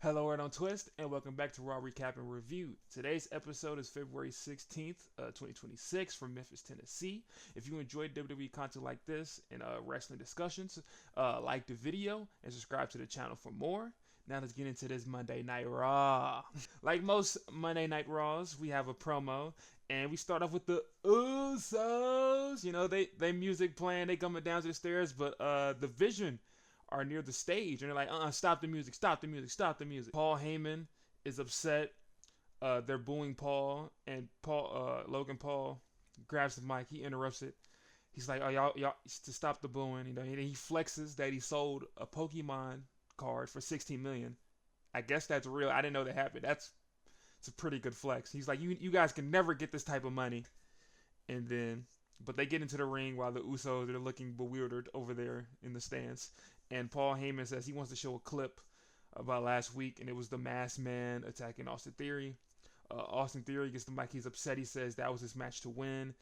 Hello, Word on Twist, and welcome back to Raw Recap and Review. Today's episode is February 16th, 2026 from Memphis, Tennessee. If you enjoyed WWE content like this and wrestling discussions, like the video and subscribe to the channel for more. Now let's get into this Monday Night Raw. Like most Monday Night Raws, we have a promo, and we start off with the Usos. You know, they music playing, they coming down to the stairs, but the Vision are near the stage and they're like, stop the music, stop the music, stop the music. Paul Heyman is upset. They're booing Paul, and Logan Paul grabs the mic. He interrupts it. He's like, "Oh, y'all, to stop the booing." You know, and he flexes that he sold a Pokemon card for 16 million. I guess that's real. I didn't know that happened. It's a pretty good flex. He's like, you guys can never get this type of money. And then, but they get into the ring while the Usos are looking bewildered over there in the stands. And Paul Heyman says he wants to show a clip about last week, and it was the Masked Man attacking Austin Theory. Austin Theory gets the mic. He's upset. He says that was his match to win,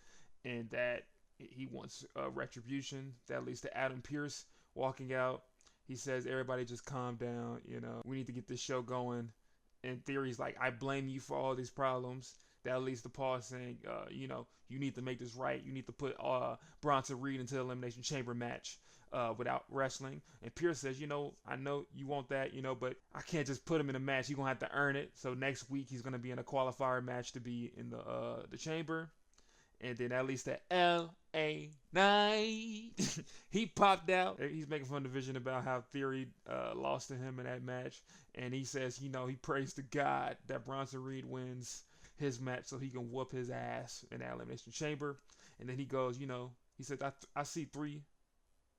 and that he wants retribution. That leads to Adam Pearce walking out. He says, "Everybody just calm down. You know, we need to get this show going." And Theory's like, "I blame you for all these problems." That leads to Paul saying, you need to make this right. You need to put Bronson Reed into the Elimination Chamber match without wrestling. And Pierce says, I know you want that, but I can't just put him in a match. You're going to have to earn it. So next week he's going to be in a qualifier match to be in the chamber. And then that leads to L.A. Knight. He popped out. He's making fun of the Vision about how Theory lost to him in that match. And he says, he prays to God that Bronson Reed wins his match so he can whoop his ass in that Elimination Chamber. And then he goes, he says, I see 3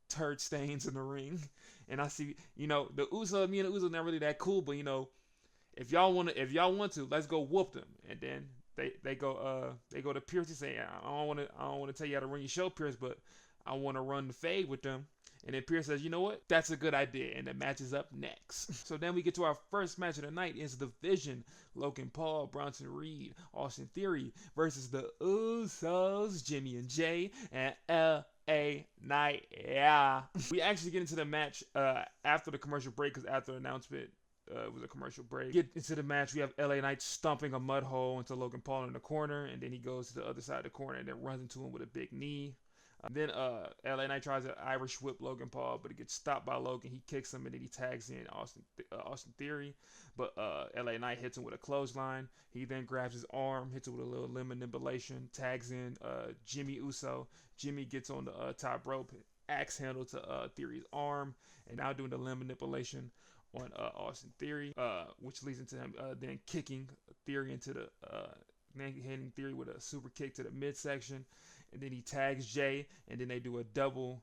turd stains in the ring. And I see, me and the Usos not really that cool, but if y'all want to, let's go whoop them. And then they go to Pierce. He say, I don't want to tell you how to run your show, Pierce, but I want to run the fade with them. And then Pierce says, you know what? That's a good idea. And the match is up next. So then we get to our first match of the night. It's the Vision. Logan Paul, Bronson Reed, Austin Theory versus the Usos, Jimmy and Jay, and L.A. Knight. Yeah. We actually get into the match after the commercial break, because after the announcement, it was a commercial break. Get into the match. We have LA Knight stomping a mud hole into Logan Paul in the corner, and then he goes to the other side of the corner and then runs into him with a big knee. Then LA Knight tries to Irish whip Logan Paul, but he gets stopped by Logan. He kicks him, and then he tags in Austin Theory. But LA Knight hits him with a clothesline. He then grabs his arm, hits it with a little lemon manipulation, tags in Jimmy Uso. Jimmy gets on the top rope, axe handle to Theory's arm, and now doing the lemon manipulation on Austin Theory, which leads into him then kicking Theory into the hitting Theory with a super kick to the midsection. And then he tags Jay, and then they do a double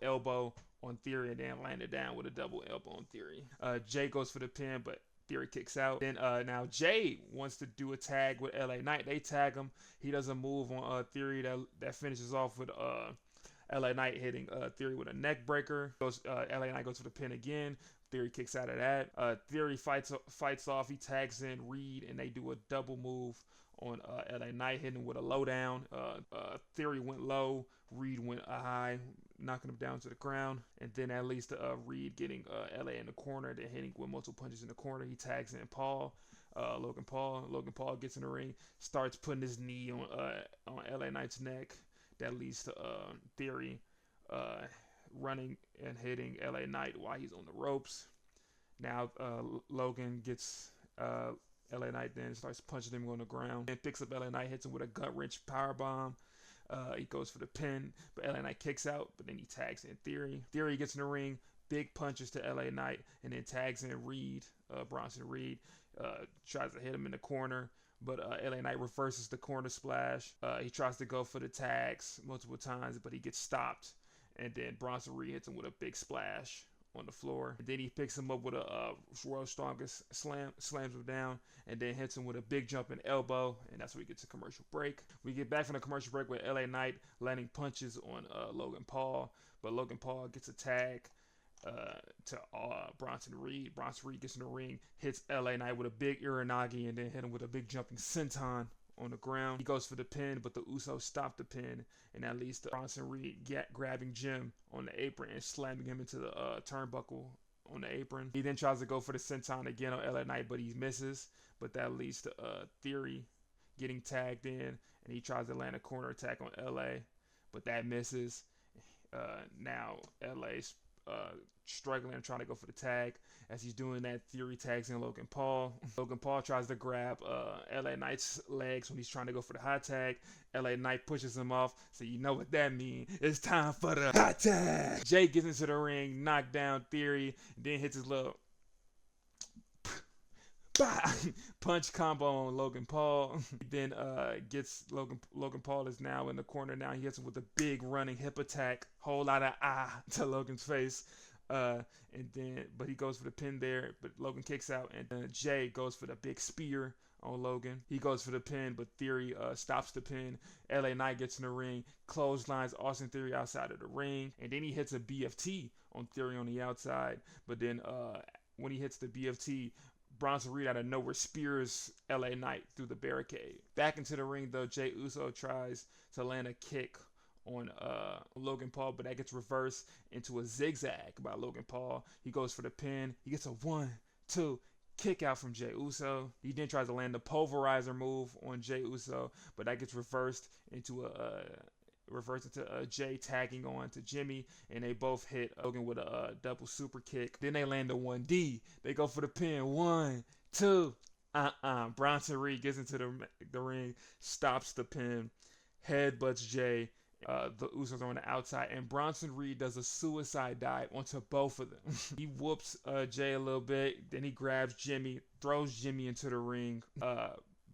elbow on Theory, and then land it down with a double elbow on Theory. Jay goes for the pin, but Theory kicks out. Then now Jay wants to do a tag with LA Knight. They tag him. He does a move on Theory that finishes off with LA Knight hitting Theory with a neck breaker. LA Knight goes for the pin again. Theory kicks out of that. Theory fights off. He tags in Reed, and they do a double move on LA Knight, hitting him with a lowdown. Theory went low, Reed went high, knocking him down to the ground. And then that leads to Reed getting LA in the corner, then hitting with multiple punches in the corner. He tags in Logan Paul. Logan Paul gets in the ring, starts putting his knee on LA Knight's neck. That leads to Theory running and hitting LA Knight while he's on the ropes. Now Logan gets LA Knight, then starts punching him on the ground, and picks up LA Knight, hits him with a gut wrench powerbomb. He goes for the pin, but LA Knight kicks out, but then he tags in Theory. Theory gets in the ring, big punches to LA Knight, and then tags in Bronson Reed, tries to hit him in the corner, but LA Knight reverses the corner splash. He tries to go for the tags multiple times, but he gets stopped, and then Bronson Reed hits him with a big splash on the floor. And then he picks him up with a World's Strongest slam, slams him down, and then hits him with a big jumping elbow, and that's where we get to commercial break. We get back from the commercial break with LA Knight landing punches on Logan Paul, but Logan Paul gets a tag to Bronson Reed. Bronson Reed gets in the ring, hits LA Knight with a big Uranagi, and then hit him with a big jumping senton on the ground. He goes for the pin, but the Usos stop the pin, and that leads to Bronson Reed grabbing Jim on the apron and slamming him into the turnbuckle on the apron. He then tries to go for the senton again on LA Knight, but he misses. But that leads to Theory getting tagged in, and he tries to land a corner attack on LA, but that misses. Now LA's struggling and trying to go for the tag. As he's doing that, Theory tags in Logan Paul. Logan Paul tries to grab LA Knight's legs when he's trying to go for the hot tag. LA Knight pushes him off, so you know what that means. It's time for the hot tag. Jay gets into the ring, knocked down Theory, then hits his little punch combo on Logan Paul. He then gets Logan Paul is now in the corner. Now he hits him with a big running hip attack, whole lot of to Logan's face. And then, but he goes for the pin there, but Logan kicks out, and Jay goes for the big spear on Logan. He goes for the pin, but Theory stops the pin. LA Knight gets in the ring, clotheslines Austin Theory outside of the ring, and then he hits a BFT on Theory on the outside. But then when he hits the BFT, Bronson Reed out of nowhere spears LA Knight through the barricade. Back into the ring though, Jey Uso tries to land a kick on Logan Paul, but that gets reversed into a zigzag by Logan Paul. He goes for the pin. He gets a 1-2 kick out from Jey Uso. He then tries to land the pulverizer move on Jey Uso, but that gets reversed into Jay tagging on to Jimmy, and they both hit Logan with a double super kick. Then they land a 1D. They go for the pin. 1, 2. Bronson Reed gets into the ring, stops the pin, headbutts Jay. The Usos are on the outside, and Bronson Reed does a suicide dive onto both of them. He whoops Jay a little bit, then he grabs Jimmy, throws Jimmy into the ring.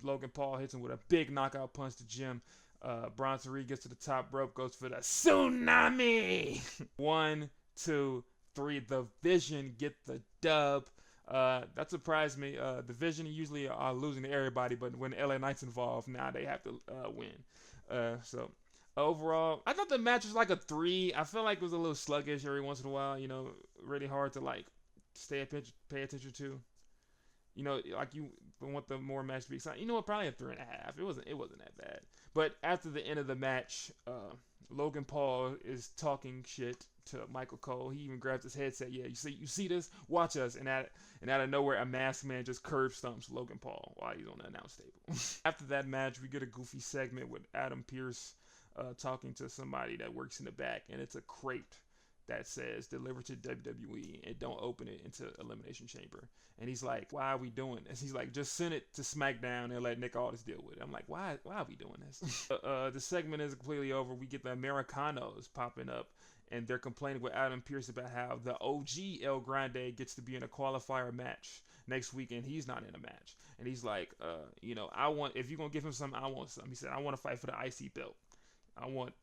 Logan Paul hits him with a big knockout punch to Jim. Bronson Reed gets to the top rope, goes for the tsunami. 1, 2, 3. The Vision get the dub. That surprised me. The Vision usually are losing to everybody, but when LA Knight's involved, now they have to win. So overall, I thought the match was like a 3. I feel like it was a little sluggish every once in a while. You know, really hard to like pay attention to. You know, like you want the more match to be exciting. You know what? Probably a 3.5. It wasn't that bad. But after the end of the match, Logan Paul is talking shit to Michael Cole. He even grabs his headset. Yeah, you see this? Watch us. And out of nowhere, a masked man just curb stomps Logan Paul while he's on the announce table. After that match, we get a goofy segment with Adam Pearce talking to somebody that works in the back, and it's a crate that says deliver to WWE and don't open it into Elimination Chamber. And he's like, why are we doing this? He's like, just send it to SmackDown and let Nick Aldis deal with it. I'm like, why are we doing this? The segment is completely over. We get the Americanos popping up, and they're complaining with Adam Pearce about how the OG El Grande gets to be in a qualifier match next week, and he's not in a match. And he's like, if you're going to give him something, I want something. He said, I want to fight for the IC belt. I want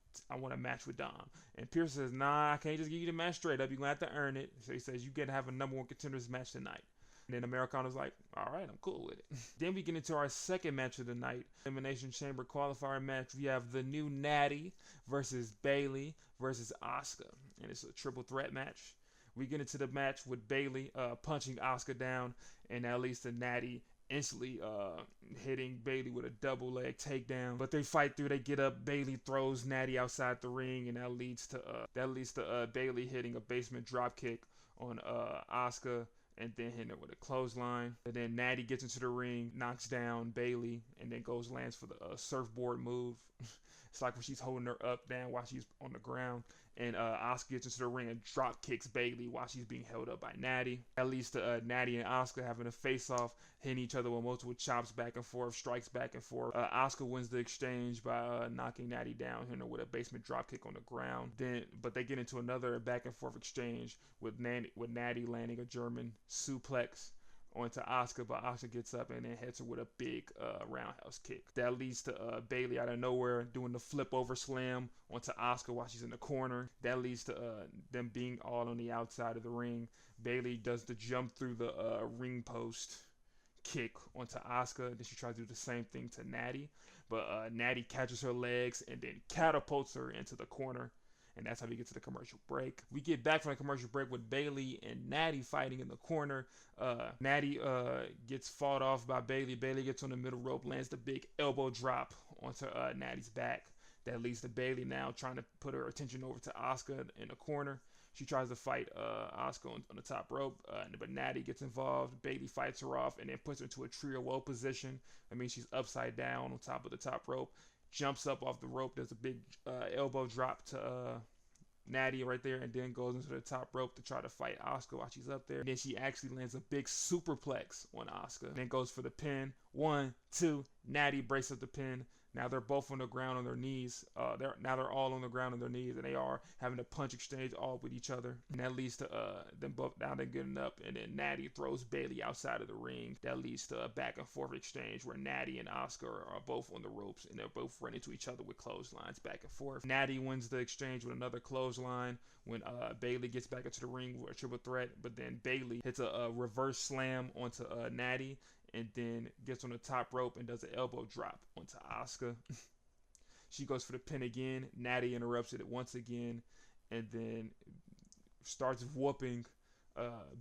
a match with Dom. And Pierce says, nah, I can't just give you the match straight up. You're going to have to earn it. So he says, you get to have a number 1 contenders match tonight. And then Americano's like, all right, I'm cool with it. Then we get into our second match of the night. Elimination Chamber qualifier match. We have the new Natty versus Bayley versus Asuka. And it's a triple threat match. We get into the match with Bayley punching Asuka down. And that leads to Natty instantly hitting Bayley with a double leg takedown. But they fight through. They get up. Bayley throws Natty outside the ring, and that leads to Bayley hitting a basement drop kick on Asuka, and then hitting her with a clothesline. And then Natty gets into the ring, knocks down Bayley, and then lands for the surfboard move. It's like when she's holding her up down while she's on the ground. And Asuka gets into the ring and drop kicks Bayley while she's being held up by Natty. That leads to Natty and Asuka having a face-off, hitting each other with multiple chops back and forth, strikes back and forth. Asuka wins the exchange by knocking Natty down, hitting her with a basement drop kick on the ground. But they get into another back and forth exchange with Natty landing a German suplex onto Asuka, but Asuka gets up and then hits her with a big roundhouse kick. That leads to Bayley out of nowhere doing the flip over slam onto Asuka while she's in the corner. That leads to them being all on the outside of the ring. Bayley does the jump through the ring post kick onto Asuka. Then she tries to do the same thing to Natty, but Natty catches her legs and then catapults her into the corner. And that's how we get to the commercial break. We get back from the commercial break with Bayley and Natty fighting in the corner. Natty gets fought off by Bayley. Bayley gets on the middle rope, lands the big elbow drop onto Natty's back. That leads to Bayley now trying to put her attention over to Asuka in the corner. She tries to fight Asuka on the top rope, but Natty gets involved. Bayley fights her off and then puts her into a trio woe position. I mean, she's upside down on top of the top rope, jumps up off the rope. There's a big elbow drop to Natty right there, and then goes into the top rope to try to fight Asuka while she's up there. And then she actually lands a big superplex on Asuka. Then goes for the pin. 1, 2. Natty breaks up the pin. Now they're both on the ground on their knees. They're all on the ground on their knees, and they are having a punch exchange all with each other. And that leads to them both now they're getting up, and then Natty throws Bayley outside of the ring. That leads to a back and forth exchange where Natty and Asuka are both on the ropes, and they're both running to each other with clotheslines back and forth. Natty wins the exchange with another clothesline when Bayley gets back into the ring with a triple threat, but then Bayley hits a reverse slam onto Natty, and then gets on the top rope and does an elbow drop onto Asuka. She goes for the pin again. Natty interrupts it once again, and then starts whooping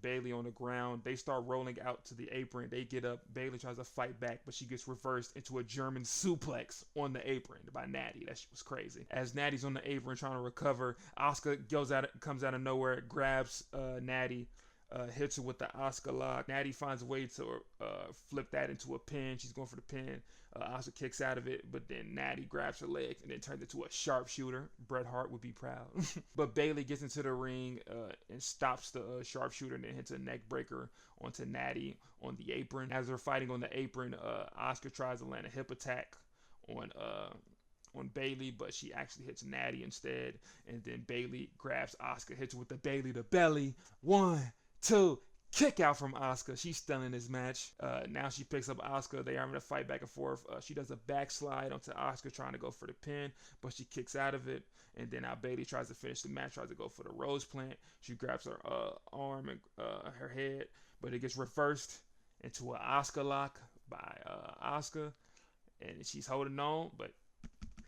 Bayley on the ground. They start rolling out to the apron. They get up. Bayley tries to fight back, but she gets reversed into a German suplex on the apron by Natty. That shit was crazy. As Natty's on the apron trying to recover, Asuka comes out of nowhere, grabs Natty, hits her with the Asuka lock. Natty finds a way to flip that into a pin. She's going for the pin. Asuka kicks out of it, but then Natty grabs her legs and then turns into a sharpshooter. Bret Hart would be proud. But Bayley gets into the ring and stops the sharpshooter and then hits a neck breaker onto Natty on the apron. As they're fighting on the apron, Asuka tries to land a hip attack on Bayley, but she actually hits Natty instead. And then Bayley grabs Asuka, hits her with the Bayley to belly. 1, 2, kick out from Asuka. She's still in this match. Now she picks up Asuka. They are having a fight back and forth. She does a backslide onto Asuka trying to go for the pin, but she kicks out of it. And then now Bayley tries to finish the match, tries to go for the rose plant. She grabs her arm and her head, but it gets reversed into an Asuka lock by Asuka. And she's holding on, but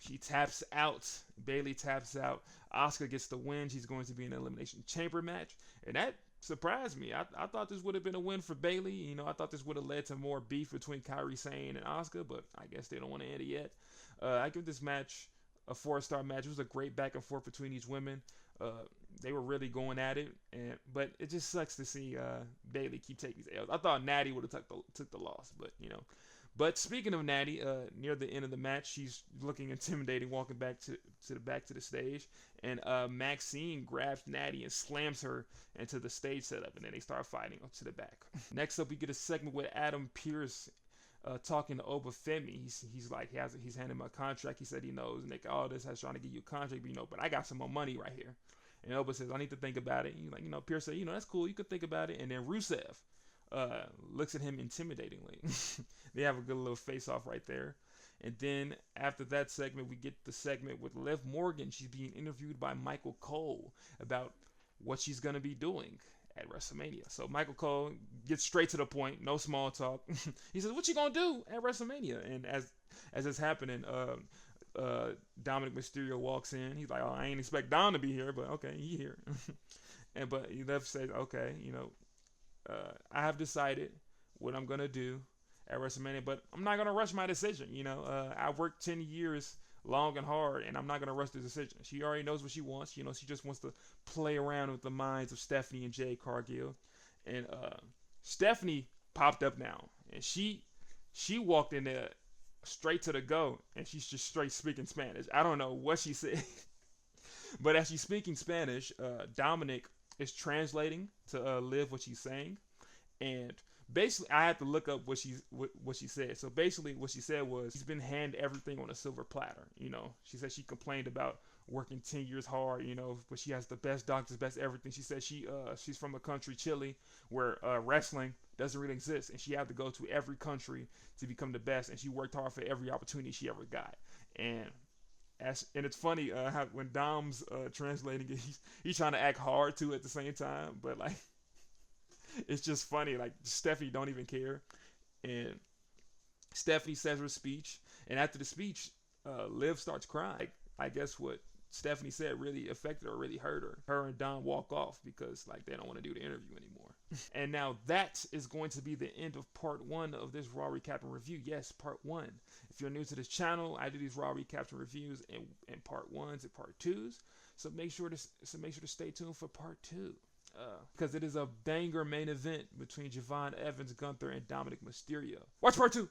she taps out. Bayley taps out. Asuka gets the win. She's going to be in an Elimination Chamber match. And that surprised me. I thought this would have been a win for Bayley. You know, I thought this would have led to more beef between Kairi Sane and Asuka, but I guess they don't want to end it yet. I give this match a 4-star match. It was a great back and forth between these women. They were really going at it, but it just sucks to see Bayley keep taking these L's. I thought Natty would have took the loss, but you know. But speaking of Natty, near the end of the match, she's looking intimidating, walking back to the stage, and Maxine grabs Natty and slams her into the stage setup, and then they start fighting up to the back. Next up, we get a segment with Adam Pearce talking to Obafemi. He's like he's handing him a contract. He said he knows Nick Aldis has trying to give you a contract, but I got some more money right here. And Oba says, I need to think about it. He's like, Pearce said, that's cool. You could think about it. And then Rusev looks at him intimidatingly. They have a good little face-off right there. And then after that segment, we get the segment with Liv Morgan. She's being interviewed by Michael Cole about what she's going to be doing at WrestleMania. So Michael Cole gets straight to the point, no small talk. He says, what you going to do at WrestleMania? And as it's happening, Dominic Mysterio walks in. He's like, I ain't expect Dom to be here, but okay, he here. But Liv says, okay, I have decided what I'm going to do at WrestleMania, but I'm not going to rush my decision. I worked 10 years long and hard, and I'm not going to rush the decision. She already knows what she wants. She just wants to play around with the minds of Stephanie and Jade Cargill. And Stephanie popped up now, and she walked in there straight to the go, and she's just straight speaking Spanish. I don't know what she said, but as she's speaking Spanish, Dominic is translating to Liv what she's saying, and basically I had to look up what she said. So basically what she said was she's been handed everything on a silver platter. She said she complained about working 10 years hard, but she has the best doctors, best everything. She said she's from a country, Chile, where wrestling doesn't really exist, and she had to go to every country to become the best, and she worked hard for every opportunity she ever got. And it's funny how when Dom's translating it, he's trying to act hard too at the same time, but like it's just funny. Like Stephanie don't even care, and Stephanie says her speech, and after the speech, Liv starts crying. I guess what Stephanie said really affected her, really hurt her. Her and Dom walk off because like they don't want to do the interview anymore. And now that is going to be the end of part one of this Raw recap and review. Yes, part one. If you're new to this channel, I do these Raw recaps and reviews in part ones and part twos. So make sure to stay tuned for part two. Because it is a banger main event between Javon Evans, Gunther, and Dominic Mysterio. Watch part two.